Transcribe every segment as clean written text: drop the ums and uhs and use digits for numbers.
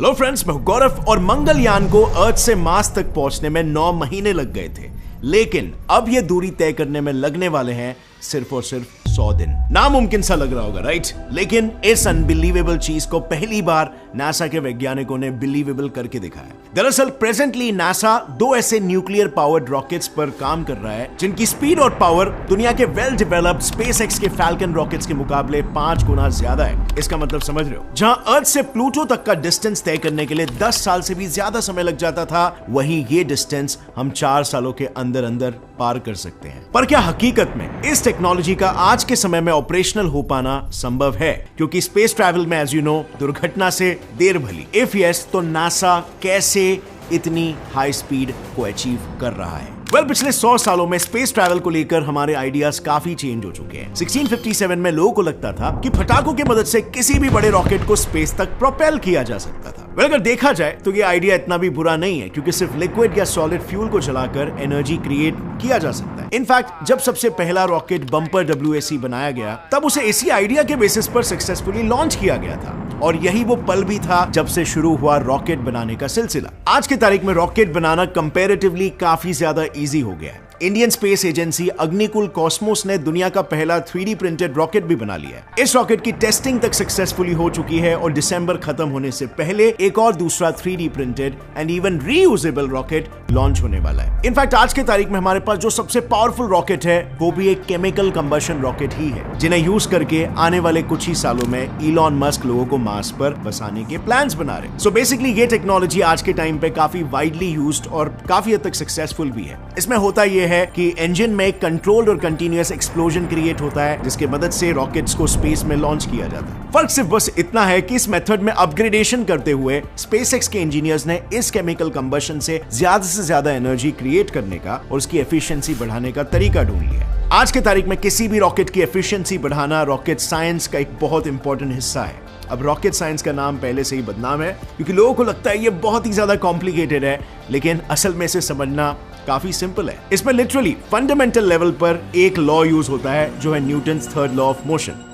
Hello friends, मैं गौरव और मंगलयान को अर्थ से मार्स तक पहुंचने में 9 महीने लग गए थे, लेकिन अब ये दूरी तय करने में लगने वाले हैं सिर्फ और सिर्फ 100 दिन। नामुमकिन सा लग रहा होगा, राइट? लेकिन इस अनबिलीवेबल चीज को पहली बार नासा के वैज्ञानिकों ने बिलीवेबल करके दिखाया। दरअसल प्रेजेंटली नासा 2 ऐसे न्यूक्लियर पावर्ड रॉकेट्स पर काम कर रहा है जिनकी स्पीड और पावर दुनिया के वेल डेवलप्ड स्पेसएक्स के फैल्कन रॉकेट्स के मुकाबले 5 गुना ज्यादा है। इसका मतलब समझ रहे हो? जहां अर्थ से प्लूटो तक का डिस्टेंस तय करने के लिए 10 साल से भी ज्यादा समय लग जाता था, वहीं ये डिस्टेंस हम 4 सालों के अंदर अंदर पार कर सकते हैं। पर क्या हकीकत में इस टेक्नोलॉजी का आज के समय में ऑपरेशनल हो पाना संभव है? क्योंकि स्पेस ट्रैवल में एज यू नो दुर्घटना से देर भली। इफ यस, तो नासा कैसे इतनी हाई स्पीड को अचीव कर रहा है? पिछले 100 सालों में स्पेस ट्रैवल को लेकर हमारे आइडियाज काफी चेंज हो चुके हैं। 1657 में लोगों को लगता था कि पटाखों की मदद से किसी भी बड़े रॉकेट को स्पेस तक प्रोपेल किया जा सकता था। अगर देखा जाए तो ये आइडिया इतना भी बुरा नहीं है, क्योंकि सिर्फ लिक्विड या सॉलिड फ्यूल को जलाकर एनर्जी क्रिएट किया जा सकता है। इनफैक्ट जब सबसे पहला रॉकेट बम्पर WAC बनाया गया, तब उसे इसी आइडिया के बेसिस पर सक्सेसफुली लॉन्च किया गया था। और यही वो पल भी था जब से शुरू हुआ रॉकेट बनाने का सिलसिला। आज की तारीख में रॉकेट बनाना कंपैरेटिवली काफी ज्यादा इजी हो गया है। Indian space agency Agnikul Cosmos ने दुनिया का पहला 3D प्रिंटेड रॉकेट भी बना लिया है। इस रॉकेट की टेस्टिंग तक सक्सेसफुली हो चुकी है और दिसंबर खत्म होने से पहले एक और दूसरा 3D printed and even reusable rocket launch होने वाला है। इनफैक्ट आज की तारीख में हमारे पास जो सबसे पावरफुल रॉकेट है वो भी एक केमिकल कंबशन रॉकेट ही है, जिन्हें यूज करके आने वाले कुछ ही सालों में इलॉन मस्क लोगों को मार्स पर बसाने के प्लान्स बना रहे हैं। सो बेसिकली ये टेक्नोलॉजी आज के टाइम पे काफी वाइडली यूज्ड और काफी हद तक सक्सेसफुल भी है। इसमें होता यह है कि इंजन में कंट्रोल्ड और कंटीन्यूअस एक्सप्लोजन क्रिएट होता है, जिसके मदद से रॉकेट्स को स्पेस में लॉन्च किया जाता है। फर्क सिर्फ बस इतना है कि इस मेथड में अपग्रेडेशन करते हुए स्पेसएक्स के इंजीनियर्स ने इस केमिकल कंबशन से ज्यादा एनर्जी क्रिएट करने का और उसकी एफिशिएंसी बढ़ाने का तरीका ढूंढ लिया। आज के तारीख में किसी भी रॉकेट की एफिशिएंसी बढ़ाना रॉकेट साइंस का एक बहुत इंपॉर्टेंट हिस्सा है। अब रॉकेट साइंस का नाम पहले से ही बदनाम है, क्योंकि लोगों को लगता है ये बहुत ही ज्यादा कॉम्प्लिकेटेड है, लेकिन असल में इसे समझना काफी सिंपल है। इसमें लिटरली फंडामेंटल लेवल पर एक लॉ यूज होता है, जो है Newton's 3rd law of motion.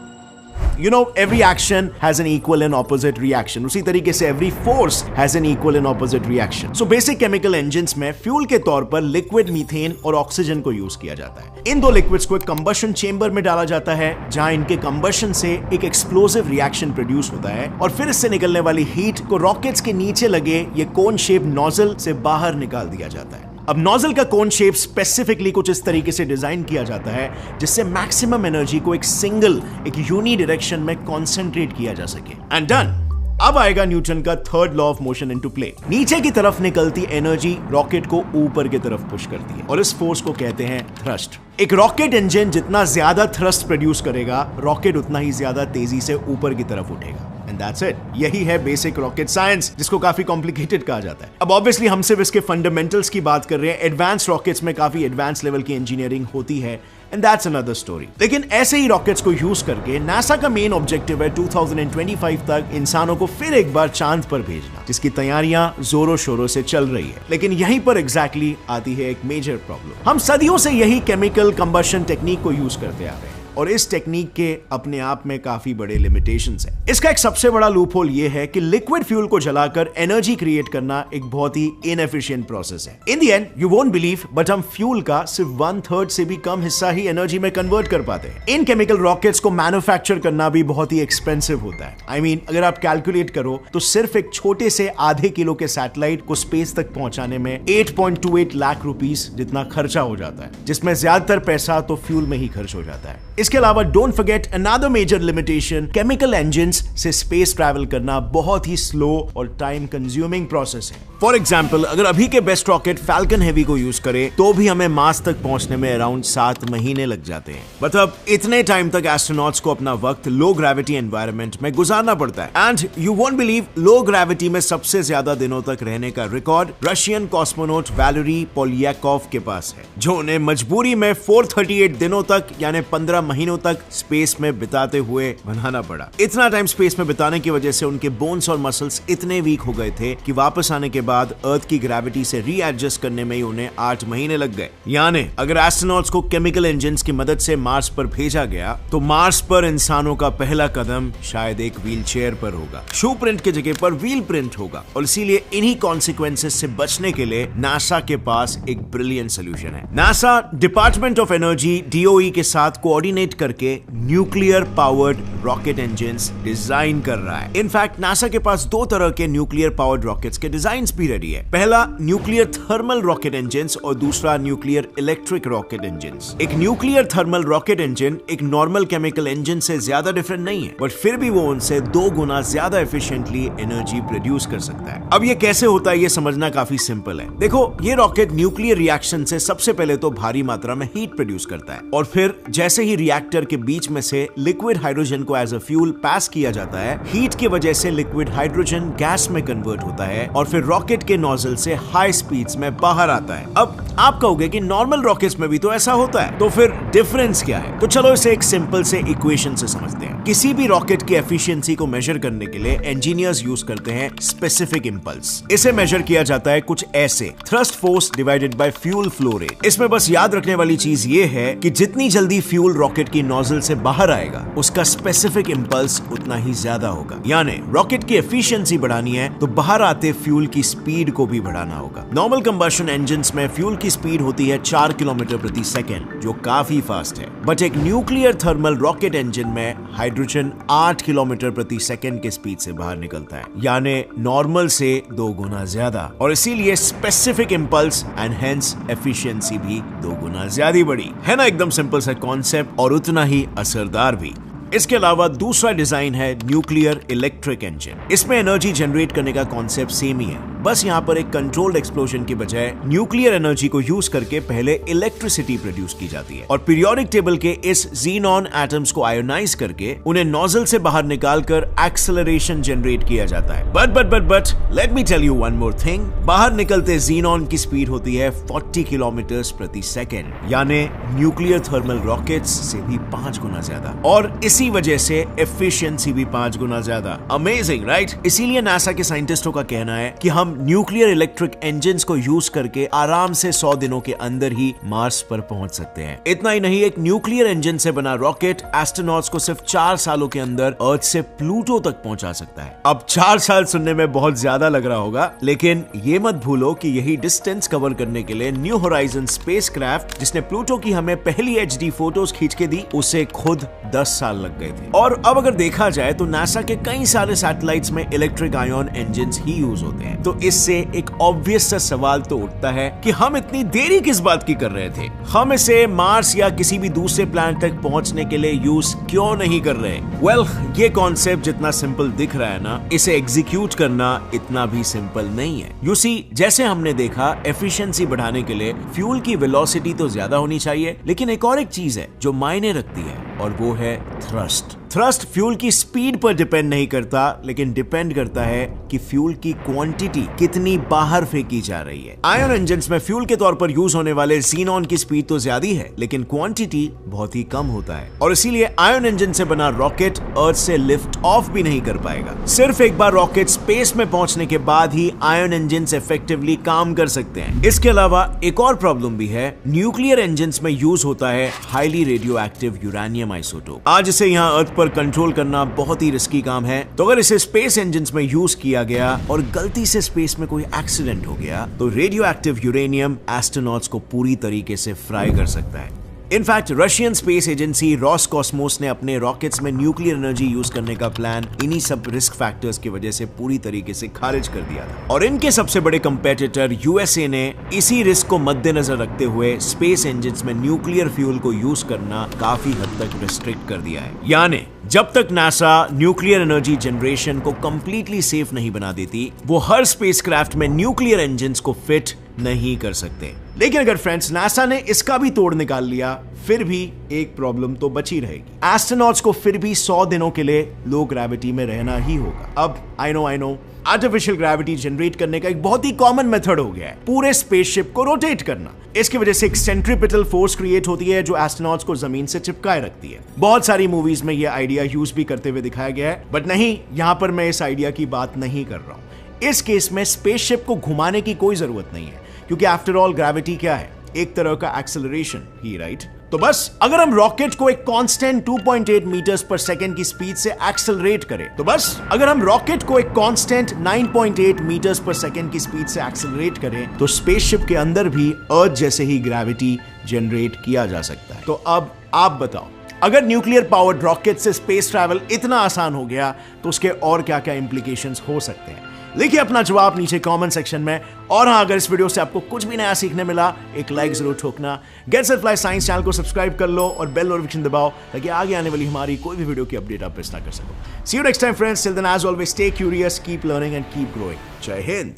You know, every action has an equal and opposite reaction. उसी तरीके से every force has an equal and opposite reaction. So basic chemical engines में फ्यूल के तौर पर लिक्विड मीथेन और ऑक्सीजन को use किया जाता है। इन 2 लिक्विड्स को एक कंबशन चेंबर में डाला जाता है, जहां इनके कंबशन से एक एक्सप्लोसिव रिएक्शन प्रोड्यूस होता है और फिर इससे निकलने वाली हीट को रॉकेट्स के नीचे लगे ये कोन शेप नोजल से बाहर निकाल दिया जाता है। अब नोजल का कोन शेप स्पेसिफिकली कुछ इस तरीके से डिजाइन किया जाता है जिससे मैक्सिमम एनर्जी को एक यूनी डायरेक्शन में कॉन्सेंट्रेट किया जा सके। And done. अब आएगा न्यूटन का 3rd law of motion into play. नीचे की तरफ निकलती एनर्जी रॉकेट को ऊपर की तरफ पुश करती है और इस फोर्स को कहते हैं थ्रस्ट। एक रॉकेट इंजन जितना ज्यादा थ्रस्ट प्रोड्यूस करेगा, रॉकेट उतना ही ज्यादा तेजी से ऊपर की तरफ उठेगा। And that's it. यही है बेसिक रॉकेट साइंस, जिसको काफी कॉम्प्लिकेटेड कहा जाता है। अब ऑब्वियसली हम सिर्फ इसके फंडामेंटल्स की बात कर रहे हैं। एडवांस रॉकेट्स में काफी एडवांस लेवल की इंजीनियरिंग होती है, एंड दैट्स अनदर स्टोरी। लेकिन ऐसे ही रॉकेट्स को यूज करके नासा का मेन ऑब्जेक्टिव है 2025 तक इंसानों को फिर एक बार चांद पर भेजना, जिसकी तैयारियां जोरों शोरों से चल रही है। लेकिन यहीं पर एग्जैक्टली आती है एक मेजर प्रॉब्लम। हम सदियों से यही केमिकल कंबशन टेक्निक को यूज करते आ रहे हैं, और इस टेक्निक के अपने आप में काफी बड़े लिमिटेशंस हैं। इसका एक सबसे बड़ा लूपहोल यह है कि लिक्विड फ्यूल को जलाकर एनर्जी क्रिएट करना एक बहुत ही इनएफिशिएंट प्रोसेस है। In the end you won't believe, but हम फ्यूल का सिर्फ 1/3 से भी कम हिस्सा ही एनर्जी में कन्वर्ट कर पाते हैं। इन केमिकल रॉकेट्स को मैन्युफैक्चर करना भी बहुत ही एक्सपेंसिव होता है। I mean, अगर आप कैलकुलेट करो तो सिर्फ एक छोटे से आधे किलो के सैटेलाइट को स्पेस तक पहुंचाने में 8.28 लाख रुपीस जितना खर्चा हो जाता है, जिसमें ज्यादातर पैसा तो फ्यूल में ही खर्च हो जाता है। इसके अलावा don't forget another major limitation, chemical engines से स्पेस ट्रैवल करना बहुत ही स्लो और टाइम कंज्यूमिंग प्रोसेस है। फॉर एग्जांपल, अगर अभी के बेस्ट रॉकेट फैल्कन हेवी को यूज करें तो भी हमें मार्स तक पहुंचने में अराउंड 7 महीने लग जाते हैं। मतलब इतने टाइम तक एस्ट्रोनॉट्स को अपना वक्त लो ग्रेविटी एनवायरनमेंट में गुजारना पड़ता है। And you won't believe, low gravity में सबसे ज्यादा दिनों तक रहने का रिकॉर्ड रशियन कॉस्मोनॉट वैलेरी पोलियाकोव के पास है, जो उन्हें मजबूरी में 438 दिनों तक यानी 15 महीने महीनों तक स्पेस में बिताते हुए बनाना पड़ा। इतना टाइम स्पेस में बिताने की वजह से उनके बोन्स और मसल्स इतने वीक हो गए थे कि वापस आने के बाद अर्थ की ग्रेविटी से रीएडजस्ट करने में ही उन्हें 8 महीने लग गए। यानी अगर एस्ट्रोनॉट्स को केमिकल इंजन्स की मदद से मार्स पर भेजा गया तो मार्स पर इंसानों का पहला कदम शायद एक व्हील चेयर पर होगा, शू प्रिंट की जगह पर व्हील प्रिंट होगा। और इसीलिए इन्हीं कॉन्सिक्वेंसेस से बचने के लिए नासा के पास एक ब्रिलियंट सोल्यूशन है। NASA department of energy DOE के साथ कोऑर्डिनेट करके nuclear powered rocket engines design कर रहा है। इनफैक्ट नासा के पास 2 तरह के न्यूक्लियर पावर्ड रॉकेट्स के डिजाइन्स भी रेडी है। पहला न्यूक्लियर थर्मल रॉकेट इंजन्स और दूसरा न्यूक्लियर इलेक्ट्रिक रॉकेट इंजन्स। एक न्यूक्लियर थर्मल रॉकेट इंजन एक नॉर्मल केमिकल इंजन से ज्यादा डिफरेंट नहीं है, बट फिर भी वो उनसे 2 गुना ज्यादा एफिशिएंटली एनर्जी प्रोड्यूस कर सकता है। अब ये कैसे होता है ये समझना काफी सिंपल है। देखो, ये रॉकेट न्यूक्लियर रिएक्शन से सबसे पहले तो भारी मात्रा में हीट प्रोड्यूस करता है और फिर जैसे ही रिएक्टर के बीच में से लिक्विड हाइड्रोजन को एज अ फ्यूल पास किया जाता है, हीट की वजह से लिक्विड हाइड्रोजन गैस में कन्वर्ट होता है और फिर रॉकेट के नोजल से हाई स्पीड्स में बाहर आता है। अब आप कहोगे कि नॉर्मल रॉकेट्स में भी तो ऐसा होता है, तो फिर डिफरेंस क्या है? तो चलो इसे एक सिंपल से इक्वेशन से समझते हैं। किसी भी रॉकेट की एफिशिएंसी को मेजर करने के लिए इंजीनियर्स यूज करते हैं स्पेसिफिक इंपल्स। इसे मेजर किया जाता है कुछ ऐसे, thrust force divided by fuel flow rate. इसमें बस याद रखने वाली चीज ये है कि जितनी जल्दी फ्यूल रॉकेट की नोजल से बाहर आएगा उसका स्पेसिफिक इंपल्स उतना ही ज्यादा होगा। यानी रॉकेट की एफिशिएंसी बढ़ानी है तो बाहर आते फ्यूल की स्पीड को भी बढ़ाना होगा। नॉर्मल कंबशन इंजन्स में फ्यूल की स्पीड होती है 4 किलोमीटर प्रति सेकेंड, जो काफी फास्ट है। बट एक न्यूक्लियर थर्मल रॉकेट इंजन में हाइड्रोजन 8 किलोमीटर प्रति सेकेंड के स्पीड से बाहर निकलता है, यानी नॉर्मल से 2 गुना ज्यादा। और इसीलिए specific impulse and hence efficiency भी 2 गुना ज्यादा बढ़ी। है ना, एकदम सिंपल सा कॉन्सेप्ट और उतना ही असरदार भी। इसके अलावा दूसरा डिजाइन है न्यूक्लियर इलेक्ट्रिक इंजन। इसमें एनर्जी जनरेट करने का कॉन्सेप्ट सेम ही है, बस यहाँ पर एक कंट्रोल्ड एक्सप्लोजन की बजाय न्यूक्लियर एनर्जी को यूज करके पहले इलेक्ट्रिसिटी प्रोड्यूस की जाती है और पीरियोडिक टेबल के इस ज़ीनॉन एटम्स को आयोनाइज करके उन्हें नोजल से बाहर निकालकर एक्सेलरेशन जनरेट किया जाता है। But let me tell you one more thing. बाहर निकलते ज़ीनॉन की स्पीड होती है 40 किलोमीटर प्रति सेकेंड, यानी न्यूक्लियर थर्मल रॉकेट्स से भी 5 गुना ज्यादा, और इसी वजह से एफिशिएंसी भी 5 गुना ज्यादा। Amazing, right? इसीलिए नासा के साइंटिस्टों का कहना है कि हम न्यूक्लियर इलेक्ट्रिक इंजन्स को यूज करके आराम से 100 दिनों के अंदर ही मार्स पर पहुंच सकते हैं। इतना ही नहीं, एक न्यूक्लियर इंजन से बना रॉकेट एस्ट्रोनॉट्स को सिर्फ 4 सालों के अंदर अर्थ से प्लूटो तक पहुंचा सकता है। अब 4 साल सुनने में बहुत ज्यादा लग रहा होगा, लेकिन ये मत भूलो कि यही डिस्टेंस कवर करने के लिए न्यू होराइजन स्पेसक्राफ्ट, जिसने प्लूटो की हमें पहली HD फोटोज खींच के दी, उसे खुद 10 साल लग गए थे। और अब अगर देखा जाए तो नासा के कई सारे सैटेलाइट्स में इलेक्ट्रिक आयन इंजन्स ही यूज होते हैं। तो इससे एक ऑब्वियस सा सवाल तो उठता है कि हम इतनी देरी किस बात की कर रहे थे? हम इसे मार्स या किसी भी दूसरे प्लैनेट तक पहुंचने के लिए यूज क्यों नहीं कर रहे? वेल, ये कॉन्सेप्ट जितना सिंपल दिख रहा है ना, इसे एग्जीक्यूट करना इतना भी सिंपल नहीं है। यू सी, जैसे हमने देखा, एफिशिएंसी बढ़ाने के लिए फ्यूल की वेलोसिटी तो ज्यादा होनी चाहिए, लेकिन एक और एक चीज है जो मायने रखती है, और वो है थ्रस्ट। थ्रस्ट फ्यूल की स्पीड पर डिपेंड नहीं करता, लेकिन डिपेंड करता है कि फ्यूल की क्वांटिटी कितनी बाहर फेंकी जा रही है। आयन इंजन्स में फ्यूल के तौर पर यूज होने वाले ज़ीनॉन की स्पीड तो ज्यादा है, लेकिन क्वांटिटी बहुत ही कम होता है, और इसीलिए आयन इंजन से बना रॉकेट अर्थ से लिफ्ट ऑफ भी नहीं कर पाएगा। सिर्फ एक बार रॉकेट स्पेस में पहुंचने के बाद ही आयन इंजन्स इफेक्टिवली काम कर सकते हैं। इसके अलावा एक और प्रॉब्लम भी है। न्यूक्लियर इंजन्स में यूज होता है highly radio active uranium isotope. आज इसे यहाँ अर्थ पर कंट्रोल करना बहुत ही रिस्की काम है, तो अगर इसे स्पेस इंजन्स में यूज किया गया और गलती से स्पेस में कोई एक्सीडेंट हो गया तो रेडियो एक्टिव यूरेनियम एस्ट्रोनॉट्स को पूरी तरीके से फ्राई कर सकता है। In fact Russian space agency Roscosmos ने अपने रॉकेट्स में न्यूक्लियर एनर्जी यूज करने का प्लान इन्हीं सब रिस्क फैक्टर्स की वजह से पूरी तरीके से खारिज कर दिया था, और इनके सबसे बड़े कंपेटिटर यूएसए ने इसी रिस्क को मद्देनजर रखते हुए स्पेस इंजन्स में न्यूक्लियर फ्यूल को यूज करना काफी हद तक रिस्ट्रिक्ट कर दिया है। यानी जब तक नासा न्यूक्लियर एनर्जी जनरेशन को कंप्लीटली सेफ नहीं बना देती, वो हर स्पेसक्राफ्ट में न्यूक्लियर इंजन्स को फिट नहीं कर सकते। लेकिन अगर फ्रेंड्स नासा ने इसका भी तोड़ निकाल लिया, फिर भी एक प्रॉब्लम तो बची रहेगी। एस्ट्रोनॉट्स को फिर भी 100 दिनों के लिए लो ग्रेविटी में रहना ही होगा। अब I know artificial gravity generate करने का एक बहुत ही कॉमन मेथड हो गया है, पूरे स्पेसशिप को रोटेट करना। इसकी वजह से एक सेंट्रीपिटल फोर्स क्रिएट होती है जो एस्ट्रोनॉट्स को जमीन से चिपकाए रखती है। बहुत सारी मूवीज में यह आइडिया यूज भी करते हुए दिखाया गया है, बट नहीं, यहां पर मैं इस आइडिया की बात नहीं कर रहा हूं। इस केस में स्पेसशिप को घुमाने की कोई जरूरत नहीं है, क्योंकि आफ्टर ऑल ग्रेविटी क्या है, एक तरह का एक्सेलरेशन ही, राइट? तो बस अगर हम रॉकेट को एक कांस्टेंट 2.8 मीटर्स पर सेकंड की स्पीड से एक्सेलरेट करें, तो बस अगर हम रॉकेट को एक कांस्टेंट 9.8 मीटर्स पर सेकंड की स्पीड से एक्सेलरेट करें, तो स्पेसशिप के अंदर भी अर्थ जैसे ही ग्रेविटी जनरेट किया जा सकता है। तो अब आप बताओ, अगर न्यूक्लियर पावर्ड रॉकेट से स्पेस ट्रैवल इतना आसान हो गया, तो उसके और क्या क्या इंप्लीकेशंस हो सकते हैं? लिखिए अपना जवाब नीचे कमेंट सेक्शन में। और हाँ, अगर इस वीडियो से आपको कुछ भी नया सीखने मिला, एक लाइक जरूर ठोकना। Get set fly science channel को सब्सक्राइब कर लो और बेल नोटिफिकेशन दबाओ, ताकि आगे आने वाली हमारी कोई भी वीडियो की अपडेट आप मिस ना कर सको। See you next time friends, till then as always stay curious, keep learning and keep growing. जय हिंद।